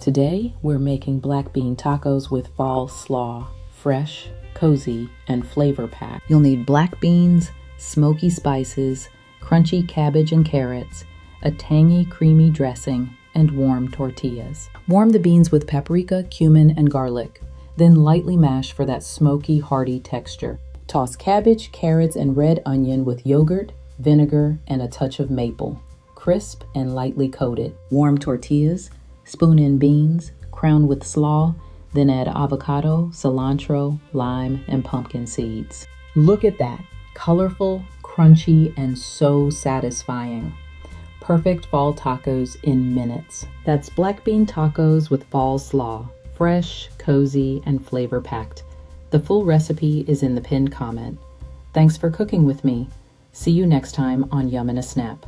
Today, we're making black bean tacos with fall slaw, fresh, cozy, and flavor-packed. You'll need black beans, smoky spices, crunchy cabbage and carrots, a tangy, creamy dressing, and warm tortillas. Warm the beans with paprika, cumin, and garlic, then lightly mash for that smoky, hearty texture. Toss cabbage, carrots, and red onion with yogurt, vinegar, and a touch of maple. Crisp and lightly coated. Warm tortillas, spoon in beans, crown with slaw, then add avocado, cilantro, lime, and pumpkin seeds. Look at that, colorful, crunchy, and so satisfying. Perfect fall tacos in minutes. That's black bean tacos with fall slaw, fresh, cozy, and flavor-packed. The full recipe is in the pinned comment. Thanks for cooking with me. See you next time on Yum in a Snap.